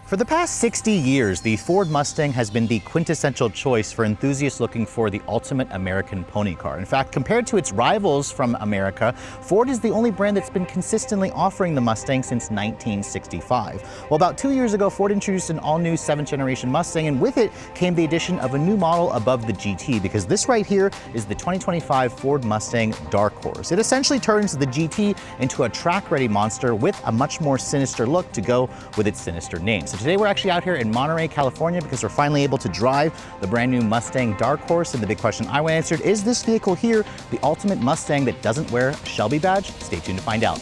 For the past 60 years, the Ford Mustang has been the quintessential choice for enthusiasts looking for the ultimate American pony car. In fact, compared to its rivals from America, Ford is the only brand that's been consistently offering the Mustang since 1965. Well, about 2 years ago, Ford introduced an all-new 7th generation Mustang, and with it came the addition of a new model above the GT, because this right here is the 2025 Ford Mustang Dark Horse. It essentially turns the GT into a track-ready monster with a much more sinister look to go with its sinister name. So today we're actually out here in Monterey, California, because we're finally able to drive the brand new Mustang Dark Horse. And the big question I want answered, is this vehicle here the ultimate Mustang that doesn't wear a Shelby badge? Stay tuned to find out.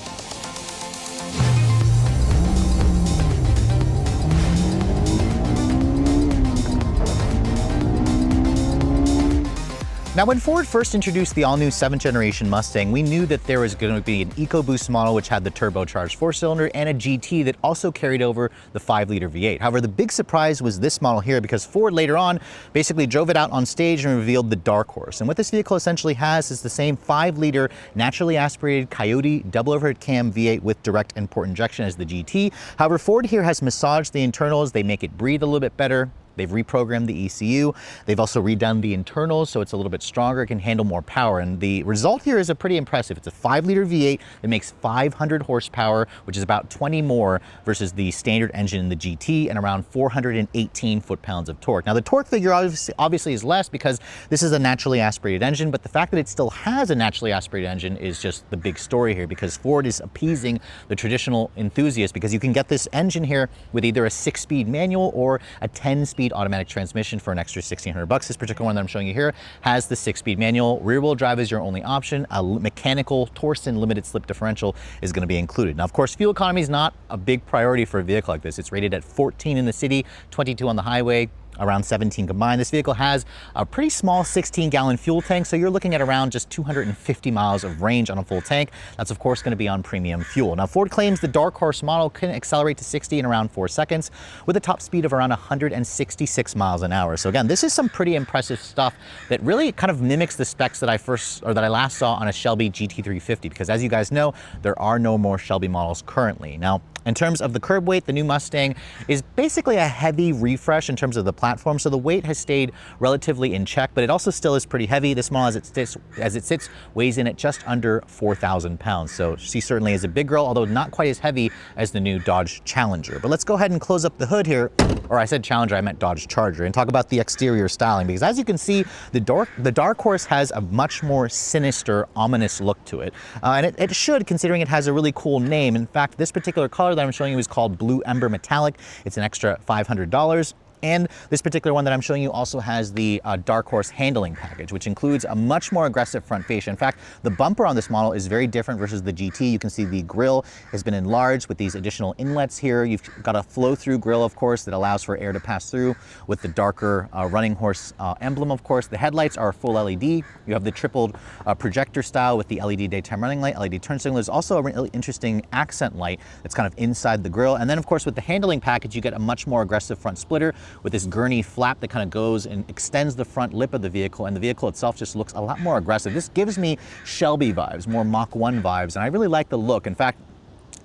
Now, when Ford first introduced the all-new 7th generation Mustang, we knew that there was going to be an EcoBoost model which had the turbocharged 4-cylinder and a GT that also carried over the 5-liter V8. However, the big surprise was this model here, because Ford later on basically drove it out on stage and revealed the Dark Horse. And what this vehicle essentially has is the same 5-liter naturally aspirated Coyote double overhead cam V8 with direct and port injection as the GT. However, Ford here has massaged the internals. They make it breathe a little bit better. They've reprogrammed the ECU. They've also redone the internals, so it's a little bit stronger, it can handle more power. And the result here is pretty impressive. It's a 5-liter V8 that makes 500 horsepower, which is about 20 more versus the standard engine in the GT, and around 418 foot-pounds of torque. Now, the torque figure obviously is less because this is a naturally aspirated engine, but the fact that it still has a naturally aspirated engine is just the big story here, because Ford is appeasing the traditional enthusiast, because you can get this engine here with either a 6-speed manual or a 10-speed automatic transmission for an extra $1,600. This particular one that I'm showing you here has the 6-speed manual. Rear-wheel drive is your only option. A mechanical Torsen limited slip differential is going to be included. Now, of course, fuel economy is not a big priority for a vehicle like this. It's rated at 14 in the city, 22 on the highway, around 17 combined. This vehicle has a pretty small 16-gallon fuel tank, so you're looking at around just 250 miles of range on a full tank. That's of course going to be on premium fuel. Now, Ford claims the Dark Horse model can accelerate to 60 in around 4 seconds with a top speed of around 166 miles an hour. So again, this is some pretty impressive stuff that really kind of mimics the specs that I last saw on a Shelby GT350, because as you guys know, there are no more Shelby models currently. Now, in terms of the curb weight, the new Mustang is basically a heavy refresh in terms of the platform, so the weight has stayed relatively in check, but it also still is pretty heavy. This model, as it sits, weighs in at just under 4,000 pounds. So she certainly is a big girl, although not quite as heavy as the new Dodge Challenger. But let's go ahead and close up the hood here, or I said Challenger, I meant Dodge Charger, and talk about the exterior styling, because as you can see, the Dark Horse has a much more sinister, ominous look to it. And it should, considering it has a really cool name. In fact, this particular color that I'm showing you is called Blue Ember Metallic. It's an extra $500. And this particular one that I'm showing you also has the Dark Horse handling package, which includes a much more aggressive front fascia. In fact, the bumper on this model is very different versus the GT. You can see the grille has been enlarged with these additional inlets here. You've got a flow-through grille, of course, that allows for air to pass through with the darker running horse emblem, of course. The headlights are full LED. You have the tripled projector style with the LED daytime running light, LED turn signal. There's also a really interesting accent light that's kind of inside the grille. And then, of course, with the handling package, you get a much more aggressive front splitter with this gurney flap that kind of goes and extends the front lip of the vehicle, and the vehicle itself just looks a lot more aggressive. This gives me Shelby vibes, more Mach 1 vibes, and I really like the look. In fact,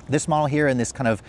this model here in this kind of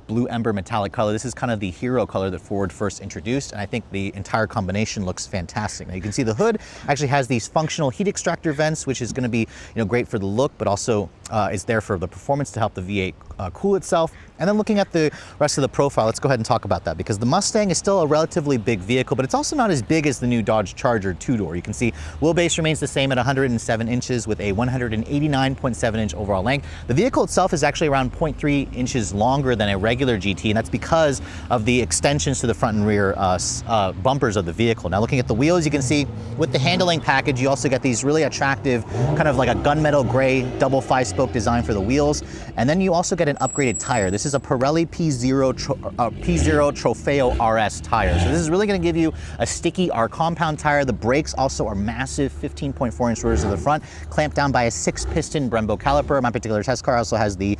Blue Ember Metallic color, this is kind of the hero color that Ford first introduced, and I think the entire combination looks fantastic. Now, you can see the hood actually has these functional heat extractor vents, which is going to be great for the look, but also is there for the performance to help the V8 cool itself. And then looking at the rest of the profile, let's go ahead and talk about that, because the Mustang is still a relatively big vehicle, but it's also not as big as the new Dodge Charger 2-door. You can see wheelbase remains the same at 107 inches with a 189.7-inch overall length. The vehicle itself is actually around 0.3 inches longer than a regular GT, and that's because of the extensions to the front and rear bumpers of the vehicle. Now, looking at the wheels, you can see with the handling package, you also get these really attractive kind of like a gunmetal gray double 5-spoke design for the wheels, and then you also get an upgraded tire. This is a Pirelli P0 Trofeo RS tire. So this is really going to give you a sticky R compound tire. The brakes also are massive 15.4-inch rotors at the front, clamped down by a 6-piston Brembo caliper. My particular test car also has the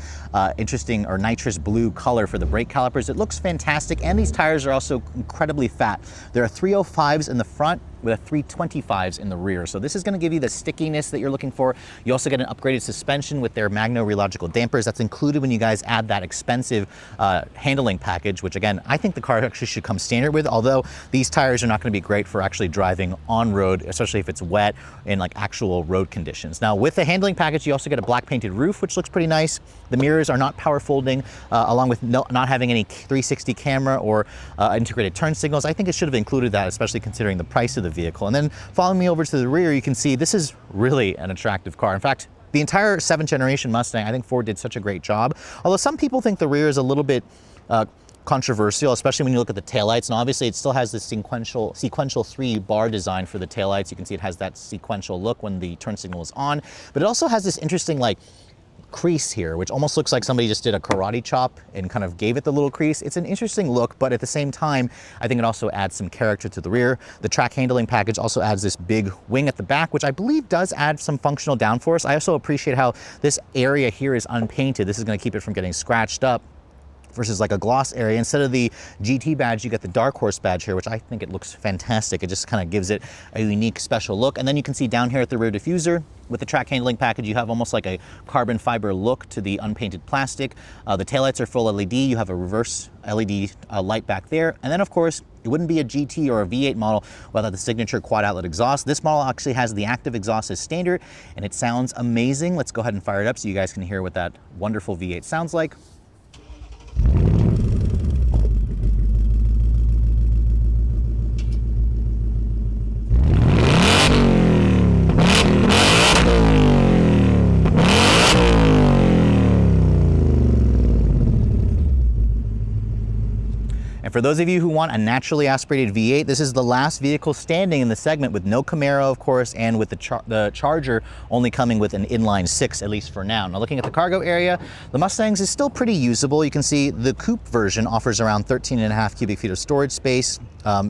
interesting or nitrous blue color for the brake calipers. It looks fantastic, and these tires are also incredibly fat. There are 305s in the front with a 325s in the rear. So this is going to give you the stickiness that you're looking for. You also get an upgraded suspension with their Magno Relogical dampers. That's included when you guys add that expensive handling package, which again, I think the car actually should come standard with, although these tires are not going to be great for actually driving on road, especially if it's wet in like actual road conditions. Now with the handling package, you also get a black painted roof, which looks pretty nice. The mirrors are not power folding, along with not having any 360 camera or integrated turn signals. I think it should have included that, especially considering the price of the vehicle. And then following me over to the rear, you can see this is really an attractive car. In fact, the entire 7th generation Mustang, I think Ford did such a great job. Although some people think the rear is a little bit controversial, especially when you look at the taillights. And obviously it still has this sequential 3-bar design for the taillights. You can see it has that sequential look when the turn signal is on, but it also has this interesting like crease here, which almost looks like somebody just did a karate chop and kind of gave it the little crease. It's an interesting look, but at the same time, I think it also adds some character to the rear. The track handling package also adds this big wing at the back, which I believe does add some functional downforce. I also appreciate how this area here is unpainted. This is going to keep it from getting scratched up versus like a gloss area. Instead of the GT badge, you get the Dark Horse badge here, which I think it looks fantastic. It just kind of gives it a unique special look. And then you can see down here at the rear diffuser, with the track handling package, you have almost like a carbon fiber look to the unpainted plastic. The taillights are full LED. You have a reverse LED light back there. And then of course, it wouldn't be a GT or a V8 model without the signature quad outlet exhaust. This model actually has the active exhaust as standard, and it sounds amazing. Let's go ahead and fire it up so you guys can hear what that wonderful V8 sounds like. For those of you who want a naturally aspirated V8, this is the last vehicle standing in the segment with no Camaro, of course, and with the Charger only coming with an inline 6, at least for now. Now looking at the cargo area, the Mustangs is still pretty usable. You can see the coupe version offers around 13.5 cubic feet of storage space.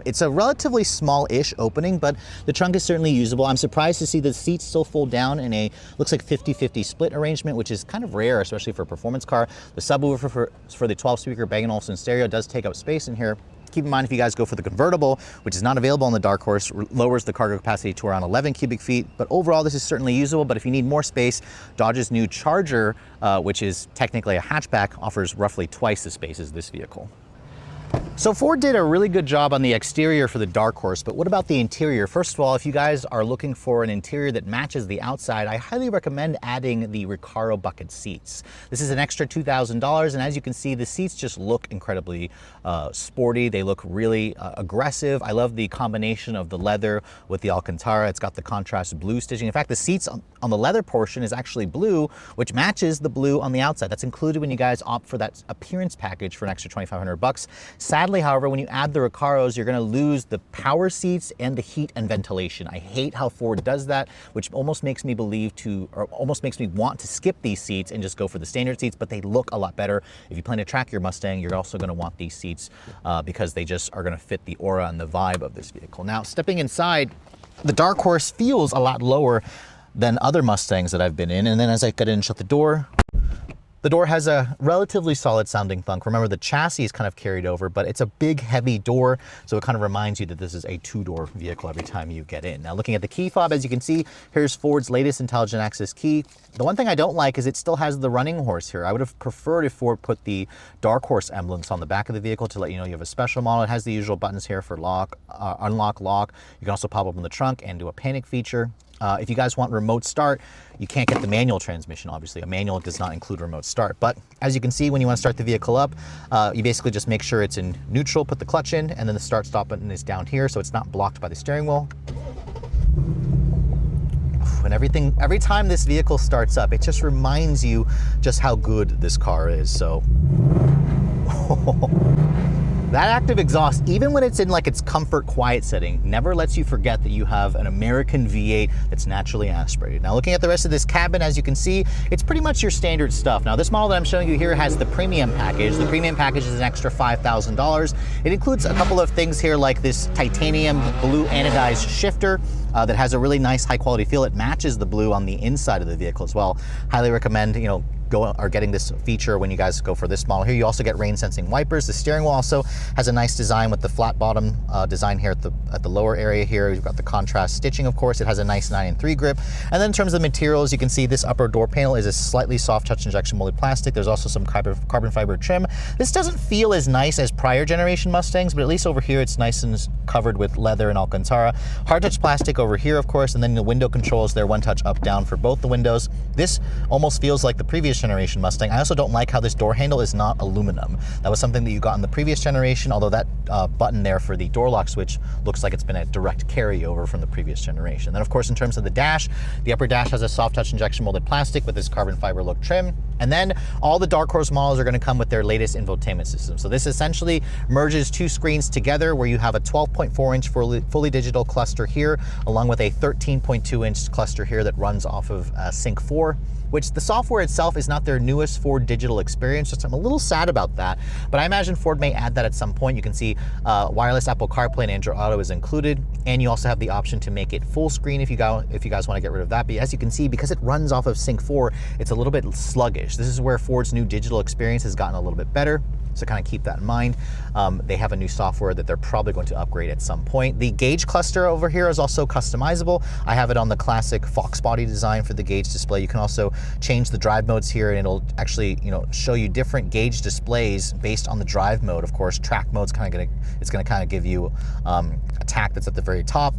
It's a relatively small-ish opening, but the trunk is certainly usable. I'm surprised to see the seats still fold down in a, looks like 50-50 split arrangement, which is kind of rare, especially for a performance car. The subwoofer for the 12-speaker Bang & Olufsen stereo does take up space in here. Keep in mind, if you guys go for the convertible, which is not available on the Dark Horse, lowers the cargo capacity to around 11 cubic feet. But overall, this is certainly usable. But if you need more space, Dodge's new Charger, which is technically a hatchback, offers roughly twice the space as this vehicle. So Ford did a really good job on the exterior for the Dark Horse, but what about the interior? First of all, if you guys are looking for an interior that matches the outside, I highly recommend adding the Recaro bucket seats. This is an extra $2,000, and as you can see, the seats just look incredibly sporty. They look really aggressive. I love the combination of the leather with the Alcantara. It's got the contrast blue stitching. In fact, the seats on the leather portion is actually blue, which matches the blue on the outside. That's included when you guys opt for that appearance package for an extra $2,500. Sadly, however, when you add the Recaros, you're going to lose the power seats and the heat and ventilation. I hate how Ford does that, which almost makes me almost makes me want to skip these seats and just go for the standard seats, but they look a lot better. If you plan to track your Mustang, you're also going to want these seats because they just are going to fit the aura and the vibe of this vehicle. Now, stepping inside, the Dark Horse feels a lot lower than other Mustangs that I've been in, and then as I get in and shut the door has a relatively solid sounding thunk. Remember, the chassis is kind of carried over, but it's a big, heavy door, so it kind of reminds you that this is a two-door vehicle every time you get in. Now, looking at the key fob, as you can see, here's Ford's latest intelligent access key. The one thing I don't like is it still has the running horse here. I would have preferred if Ford put the Dark Horse emblems on the back of the vehicle to let you know you have a special model. It has the usual buttons here for lock, unlock, lock. You can also pop open the trunk and do a panic feature. If you guys want remote start, you can't get the manual transmission, obviously. A manual does not include remote start. But as you can see, when you want to start the vehicle up, you basically just make sure it's in neutral, put the clutch in, and then the start stop button is down here, so it's not blocked by the steering wheel. And every time this vehicle starts up, it just reminds you just how good this car is. So that active exhaust, even when it's in like its comfort quiet setting, never lets you forget that you have an American V8 that's naturally aspirated. Now, looking at the rest of this cabin, as you can see, it's pretty much your standard stuff. Now, this model that I'm showing you here has the premium package. The premium package is an extra $5,000. It includes a couple of things here like this titanium blue anodized shifter. that has a really nice high quality feel. It matches the blue on the inside of the vehicle as well. Highly recommend, getting this feature when you guys go for this model here. You also get rain sensing wipers. The steering wheel also has a nice design with the flat bottom design here at the lower area here. You've got the contrast stitching, of course. It has a nice 9-3 grip. And then in terms of the materials, you can see this upper door panel is a slightly soft touch injection molded plastic. There's also some carbon fiber trim. This doesn't feel as nice as prior generation Mustangs, but at least over here it's nice and covered with leather and Alcantara. Hard touch plastic over here, of course, and then the window controls there, one touch up down for both the windows. This almost feels like the previous generation Mustang. I also don't like how this door handle is not aluminum. That was something that you got in the previous generation, although that button there for the door lock switch looks like it's been a direct carryover from the previous generation. Then of course in terms of the dash, the upper dash has a soft touch injection molded plastic with this carbon fiber look trim. And then all the Dark Horse models are going to come with their latest infotainment system. So this essentially merges two screens together where you have a 12.4-inch fully digital cluster here, along with a 13.2-inch cluster here that runs off of Sync 4, which the software itself is not their newest Ford digital experience. So I'm a little sad about that, but I imagine Ford may add that at some point. You can see wireless Apple CarPlay and Android Auto is included, and you also have the option to make it full screen if you guys want to get rid of that. But as you can see, because it runs off of Sync 4, it's a little bit sluggish. This is where Ford's new digital experience has gotten a little bit better. So kind of keep that in mind. They have a new software that they're probably going to upgrade at some point. The gauge cluster over here is also customizable. I have it on the classic Fox body design for the gauge display. You can also change the drive modes here, and it'll actually, show you different gauge displays based on the drive mode. Of course, track mode's it's gonna kind of give you a tack that's at the very top.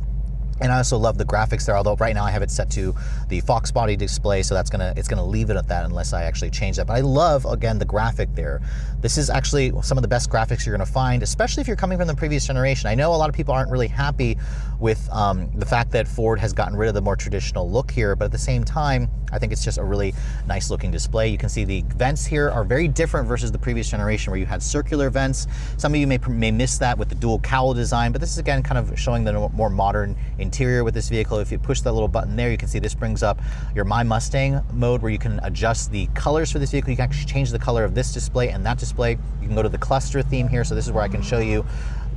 And I also love the graphics there, although right now I have it set to the Fox body display, so it's gonna leave it at that unless I actually change that. But I love, again, the graphic there. This is actually some of the best graphics you're gonna find, especially if you're coming from the previous generation. I know a lot of people aren't really happy with the fact that Ford has gotten rid of the more traditional look here, but at the same time, I think it's just a really nice looking display. You can see the vents here are very different versus the previous generation where you had circular vents. Some of you may miss that with the dual cowl design, but this is again kind of showing the more modern interior with this vehicle. If you push that little button there, you can see this brings up your My Mustang mode where you can adjust the colors for this vehicle. You can actually change the color of this display and that display. You can go to the cluster theme here. So this is where I can show you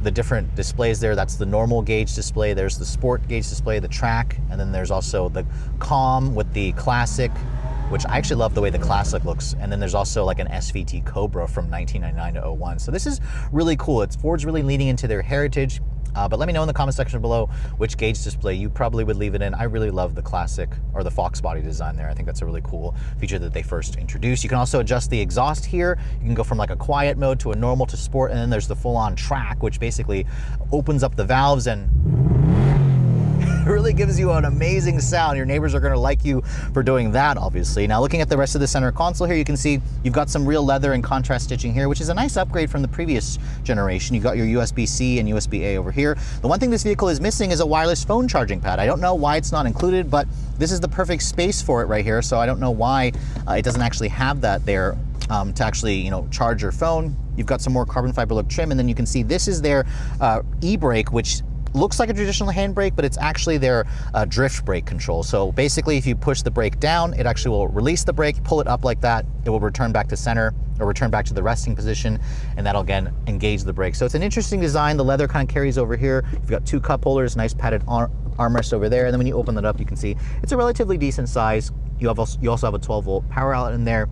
the different displays there. That's the normal gauge display. There's the sport gauge display, the track, and then there's also the calm with the classic, which I actually love the way the classic looks. And then there's also like an SVT Cobra from 1999 to 01. So this is really cool. Ford's really leaning into their heritage. But let me know in the comment section below which gauge display you probably would leave it in. I really love the classic or the Fox body design there. I think that's a really cool feature that they first introduced. You can also adjust the exhaust here. You can go from like a quiet mode to a normal to sport, and then there's the full-on track, which basically opens up the valves and really gives you an amazing sound. Your neighbors are gonna like you for doing that, obviously. Now looking at the rest of the center console here, you can see you've got some real leather and contrast stitching here, which is a nice upgrade from the previous generation. You got your USB-C and USB-A over here. The one thing this vehicle is missing is a wireless phone charging pad. I don't know why it's not included, but this is the perfect space for it right here. So I don't know why it doesn't actually have that there to actually, charge your phone. You've got some more carbon fiber look trim, and then you can see this is their e-brake, which looks like a traditional handbrake, but it's actually their drift brake control. So basically, if you push the brake down, it actually will release the brake, pull it up like that, it will return back to center or return back to the resting position, and that'll again engage the brake. So it's an interesting design. The leather kind of carries over here. You've got two cup holders, nice padded armrest over there, and then when you open that up, you can see it's a relatively decent size. You also have a 12-volt power outlet in there.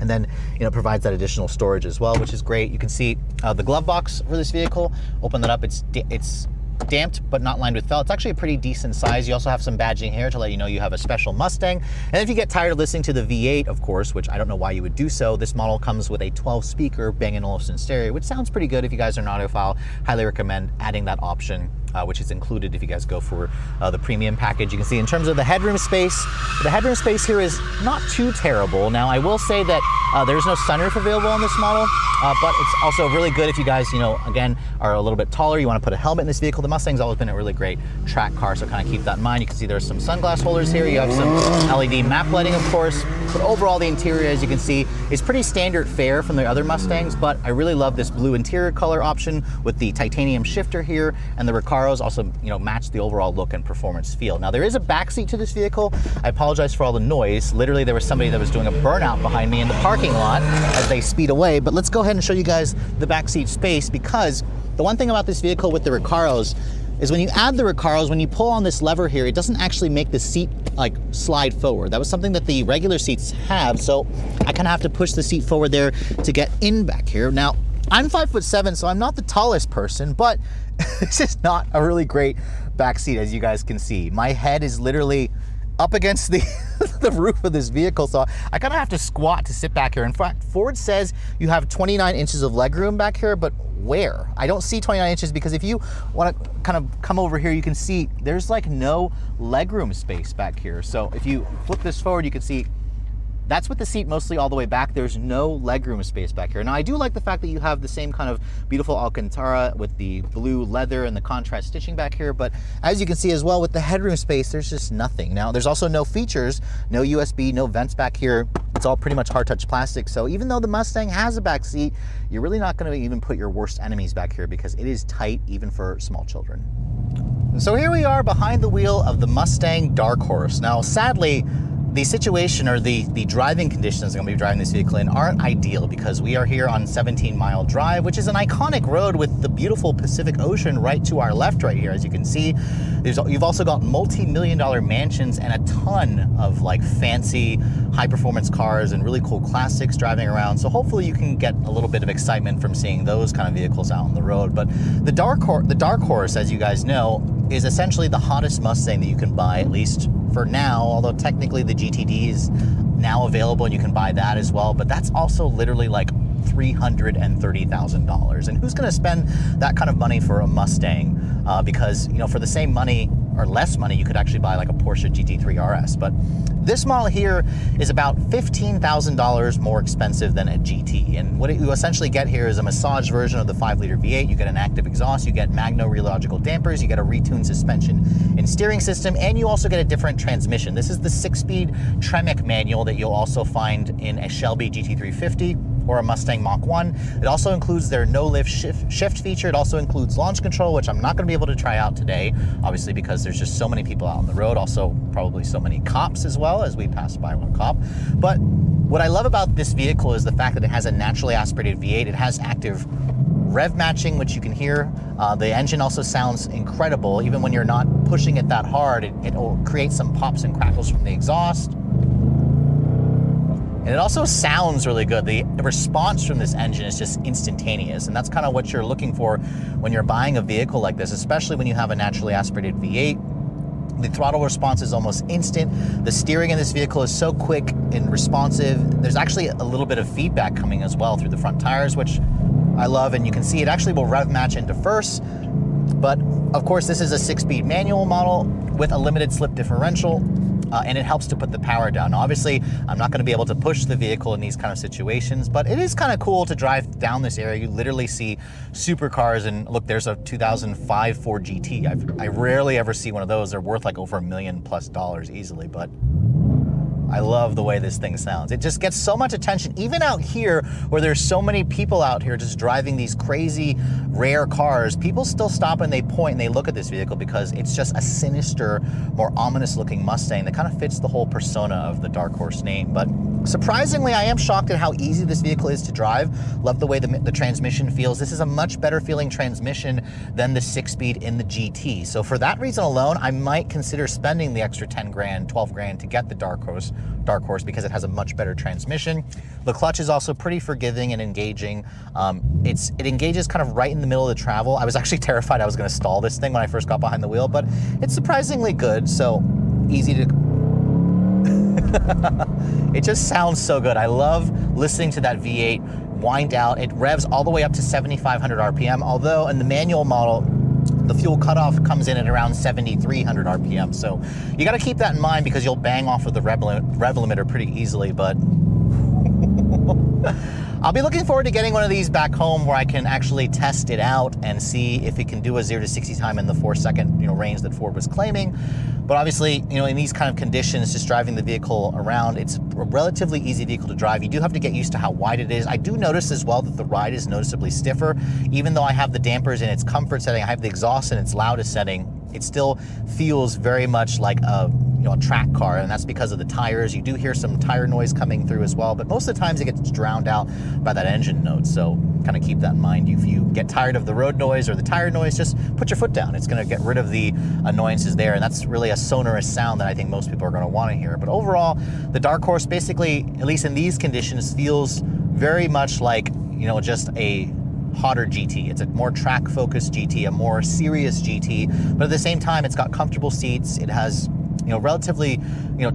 And then, it provides that additional storage as well, which is great. You can see the glove box for this vehicle. Open that up, it's damped but not lined with felt. It's actually a pretty decent size. You also have some badging here to let you know you have a special Mustang. And if you get tired of listening to the V8, of course, which I don't know why you would do so, this model comes with a 12-speaker Bang & Olufsen stereo, which sounds pretty good if you guys are an audiophile. Highly recommend adding that option, which is included if you guys go for the premium package. You can see in terms of the headroom space here is not too terrible. Now, I will say that there's no sunroof available on this model, but it's also really good if you guys, again, are a little bit taller, you want to put a helmet in this vehicle. The Mustang's always been a really great track car, so kind of keep that in mind. You can see there's some sunglass holders here. You have some LED map lighting, of course, but overall the interior, as you can see, is pretty standard fare from the other Mustangs, but I really love this blue interior color option with the titanium shifter here, and the Recaros also, match the overall look and performance feel. Now, there is a backseat to this vehicle. I apologize for all the noise. Literally, there was somebody that was doing a burnout behind me in the parking lot as they speed away, but let's go ahead and show you guys the backseat space, because the one thing about this vehicle with the Recaros, is when you add the Recaros, when you pull on this lever here, it doesn't actually make the seat like slide forward. That was something that the regular seats have, so I kind of have to push the seat forward there to get in back here. Now, I'm 5'7", so I'm not the tallest person, but this is not a really great back seat, as you guys can see. My head is literally up against the, the roof of this vehicle, so I kind of have to squat to sit back here. In fact, Ford says you have 29 inches of legroom back here, but where? I don't see 29 inches, because if you want to kind of come over here, you can see there's like no legroom space back here. So if you flip this forward, you can see that's with the seat mostly all the way back. There's no legroom space back here. Now, I do like the fact that you have the same kind of beautiful Alcantara with the blue leather and the contrast stitching back here, but as you can see as well, with the headroom space, there's just nothing. Now, there's also no features, no USB, no vents back here. It's all pretty much hard touch plastic, so even though the Mustang has a back seat, you're really not gonna even put your worst enemies back here, because it is tight even for small children. So here we are behind the wheel of the Mustang Dark Horse. Now, sadly, the situation or the driving conditions I'm going to be driving this vehicle in aren't ideal, because we are here on 17 Mile Drive, which is an iconic road with the beautiful Pacific Ocean right to our left right here. As you can see, you've also got multi-million-dollar mansions and a ton of like fancy high-performance cars and really cool classics driving around. So hopefully you can get a little bit of excitement from seeing those kind of vehicles out on the road. But the Dark Horse, as you guys know, is essentially the hottest Mustang that you can buy, at least for now, although technically the GTD is now available and you can buy that as well, but that's also literally like $330,000. And who's going to spend that kind of money for a Mustang? Because, you know, for the same money or less money, you could actually buy like a Porsche GT3 RS. But this model here is about $15,000 more expensive than a GT. And what you essentially get here is a massaged version of the 5-liter V8. You get an active exhaust, you get Magno rheological dampers, you get a retuned suspension and steering system, and you also get a different transmission. This is the 6-speed Tremec manual that you'll also find in a Shelby GT350 or a Mustang Mach-1. It also includes their no-lift shift feature. It also includes launch control, which I'm not gonna be able to try out today, obviously because there's just so many people out on the road, also probably so many cops as well, as we pass by one cop. But what I love about this vehicle is the fact that it has a naturally aspirated V8. It has active rev matching, which you can hear. The engine also sounds incredible. Even when you're not pushing it that hard, it'll create some pops and crackles from the exhaust. And it also sounds really good. The response from this engine is just instantaneous, and that's kind of what you're looking for when you're buying a vehicle like this, especially when you have a naturally aspirated V8. The throttle response is almost instant. The steering in this vehicle is so quick and responsive. There's actually a little bit of feedback coming as well through the front tires, which I love, and you can see it actually will rev match into first. But of course, this is a 6-speed manual model with a limited slip differential. And it helps to put the power down. Now, obviously, I'm not going to be able to push the vehicle in these kind of situations, but it is kind of cool to drive down this area. You literally see supercars, and look, there's a 2005 Ford GT. I rarely ever see one of those. They're worth like over $1 million+ easily, but I love the way this thing sounds. It just gets so much attention, even out here where there's so many people out here just driving these crazy rare cars. People still stop and they point and they look at this vehicle because it's just a sinister, more ominous looking Mustang that kind of fits the whole persona of the Dark Horse name. But surprisingly, I am shocked at how easy this vehicle is to drive. Love the way the transmission feels. This is a much better feeling transmission than the 6-speed in the GT. So for that reason alone, I might consider spending the extra 10 grand, 12 grand to get the Dark Horse because it has a much better transmission. The clutch is also pretty forgiving and engaging. It engages kind of right in the middle of the travel. I was actually terrified I was going to stall this thing when I first got behind the wheel, but it's surprisingly good, so easy to... It just sounds so good. I love listening to that V8 wind out. It revs all the way up to 7,500 RPM, although in the manual model, the fuel cutoff comes in at around 7,300 RPM. So you got to keep that in mind because you'll bang off of the rev limiter pretty easily, but I'll be looking forward to getting one of these back home where I can actually test it out and see if it can do a 0 to 60 time in the 4-second range that Ford was claiming. But obviously, in these kind of conditions, just driving the vehicle around, it's a relatively easy vehicle to drive. You do have to get used to how wide it is. I do notice as well that the ride is noticeably stiffer. Even though I have the dampers in its comfort setting, I have the exhaust in its loudest setting, it still feels very much like a a track car, and that's because of the tires. You do hear some tire noise coming through as well, but most of the times it gets drowned out by that engine note. So kind of keep that in mind. If you get tired of the road noise or the tire noise, just put your foot down. It's going to get rid of the annoyances there, and that's really a sonorous sound that I think most people are going to want to hear. But overall, the Dark Horse basically, at least in these conditions, feels very much like, just a hotter GT. It's a more track-focused GT, a more serious GT, but at the same time, it's got comfortable seats. It has relatively,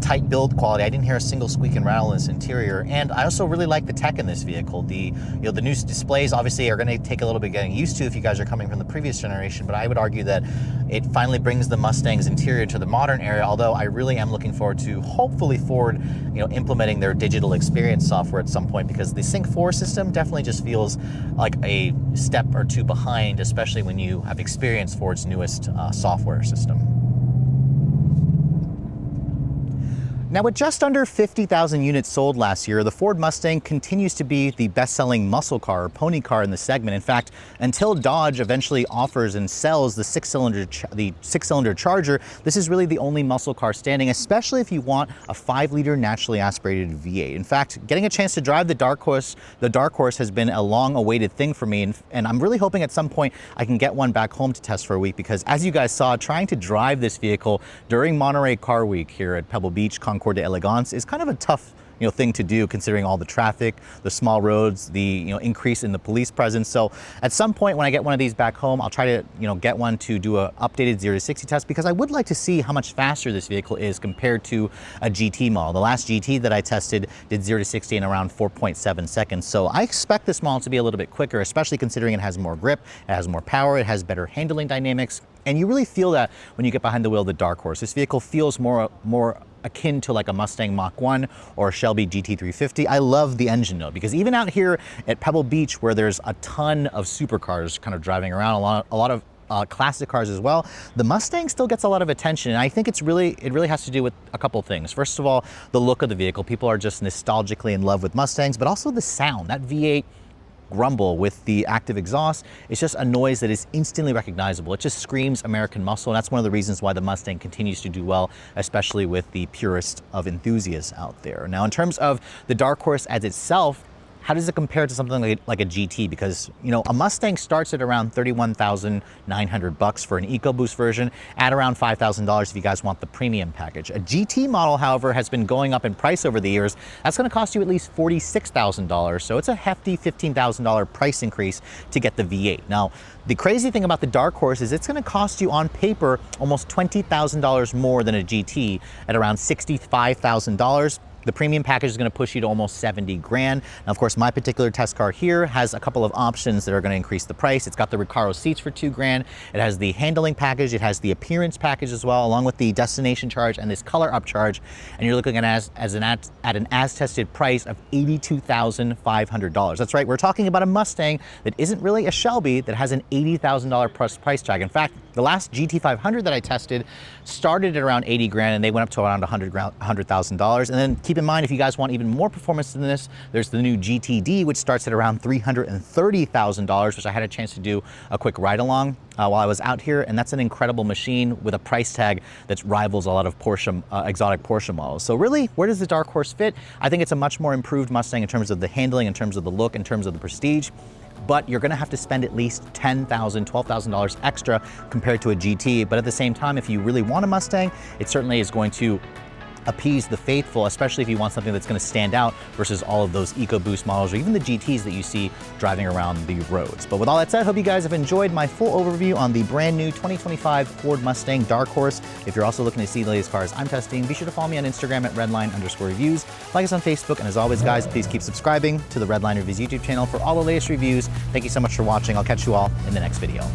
tight build quality. I didn't hear a single squeak and rattle in this interior. And I also really like the tech in this vehicle. The new displays obviously are going to take a little bit getting used to if you guys are coming from the previous generation, but I would argue that it finally brings the Mustang's interior to the modern era, although I really am looking forward to hopefully Ford, implementing their digital experience software at some point, because the Sync 4 system definitely just feels like a step or two behind, especially when you have experienced Ford's newest software system. Now, with just under 50,000 units sold last year, the Ford Mustang continues to be the best-selling muscle car or pony car in the segment. In fact, until Dodge eventually offers and sells the six-cylinder Charger, this is really the only muscle car standing, especially if you want a 5-liter naturally aspirated V8. In fact, getting a chance to drive the Dark Horse has been a long-awaited thing for me, and I'm really hoping at some point I can get one back home to test for a week, because as you guys saw, trying to drive this vehicle during Monterey Car Week here at Pebble Beach, Concours d'Elegance, is kind of a tough thing to do, considering all the traffic, the small roads, the increase in the police presence. So at some point when I get one of these back home, I'll try to get one to do a updated 0 to 60 test, because I would like to see how much faster this vehicle is compared to a GT model. The last GT that I tested did 0 to 60 in around 4.7 seconds. So I expect this model to be a little bit quicker, especially considering it has more grip, it has more power, it has better handling dynamics, and you really feel that when you get behind the wheel of the Dark Horse. This vehicle feels more akin to like a Mustang Mach-1 or a Shelby GT350. I love the engine note, because even out here at Pebble Beach, where there's a ton of supercars kind of driving around, a lot of classic cars as well, the Mustang still gets a lot of attention. And I think it really has to do with a couple things. First of all, the look of the vehicle. People are just nostalgically in love with Mustangs, but also the sound. That V8 grumble with the active exhaust, it's just a noise that is instantly recognizable. It just screams American muscle, and that's one of the reasons why the Mustang continues to do well, especially with the purest of enthusiasts out there. Now, in terms of the Dark Horse as itself, how does it compare to something like a GT? Because, a Mustang starts at around $31,900 for an EcoBoost version, at around $5,000 if you guys want the premium package. A GT model, however, has been going up in price over the years. That's going to cost you at least $46,000. So it's a hefty $15,000 price increase to get the V8. Now, the crazy thing about the Dark Horse is it's going to cost you on paper almost $20,000 more than a GT at around $65,000. The premium package is going to push you to almost 70 grand. Now, of course, my particular test car here has a couple of options that are going to increase the price. It's got the Recaro seats for 2 grand. It has the handling package. It has the appearance package as well, along with the destination charge and this color upcharge. And you're looking at an as-tested price of $82,500. That's right. We're talking about a Mustang that isn't really a Shelby, that has an $80,000 plus price tag. In fact, the last GT500 that I tested started at around 80 grand, and they went up to around $100,000. And then keep in mind, if you guys want even more performance than this, there's the new GTD, which starts at around $330,000, which I had a chance to do a quick ride along while I was out here. And that's an incredible machine with a price tag that rivals a lot of Porsche, exotic Porsche models. So really, where does the Dark Horse fit? I think it's a much more improved Mustang in terms of the handling, in terms of the look, in terms of the prestige. But you're gonna have to spend at least $10,000, $12,000 extra compared to a GT. But at the same time, if you really want a Mustang, it certainly is going to appease the faithful, especially if you want something that's going to stand out versus all of those EcoBoost models or even the GTs that you see driving around the roads. But with all that said, I hope you guys have enjoyed my full overview on the brand new 2025 Ford Mustang Dark Horse. If you're also looking to see the latest cars I'm testing, be sure to follow me on Instagram at redline_reviews. Like us on Facebook, and as always, guys, please keep subscribing to the Redline Reviews YouTube channel for all the latest reviews. Thank you so much for watching. I'll catch you all in the next video.